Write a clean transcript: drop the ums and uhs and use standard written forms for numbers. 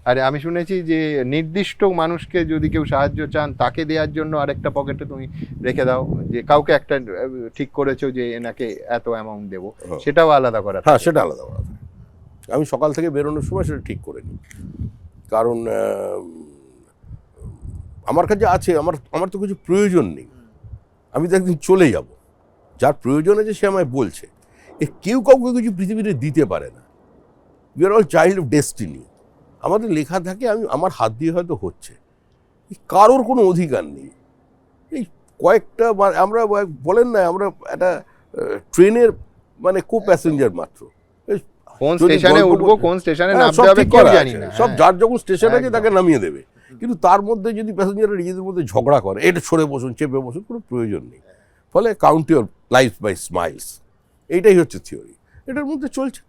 আরে আমি শুনেছি যে নির্দিষ্ট মানুষকে যদি কেউ সাহায্য চান তাকে দেওয়ার জন্য আরেকটা পকেটে তুমি রেখে দাও, যে কাউকে একটা ঠিক করেছো যে এনাকে এত অ্যামাউন্ট দেবো, সেটাও আলাদা করা হ্যাঁ, থাকে। সেটা আলাদা করা থাকে। আমি সকাল থেকে বেরোনোর সময় সেটা ঠিক করে নিই, কারণ আমার কাছে আছে, আমার তো কিছু প্রয়োজন নেই, আমি তো একদিন চলে যাব, যার প্রয়োজন আছে সে আমায় বলছে। কেউ কাউকে কিছু পৃথিবীতে দিতে পারে না। We are all child of destiny. আমাদের লেখা থাকে আমার হাত দিয়ে হয়তো হচ্ছে, কারোর কোনো অধিকার নেই। এই কয়েকটা আমরা বলেন না, আমরা একটা ট্রেনের মানে কো প্যাসেঞ্জার মাত্র। কোন স্টেশনে উঠবো, কোন স্টেশনে নামতে হবে কেউ জানি না। সব যার যখন স্টেশন আছে একদম। তাকে নামিয়ে দেবে, কিন্তু তার মধ্যে যদি প্যাসেঞ্জাররা নিজেদের মধ্যে ঝগড়া করে, এটা সরে বসুন, চেপে বসুন, কোনো প্রয়োজন নেই। ফলে count your life by smiles, এইটাই হচ্ছে থিওরি, এটার মধ্যে চলছে।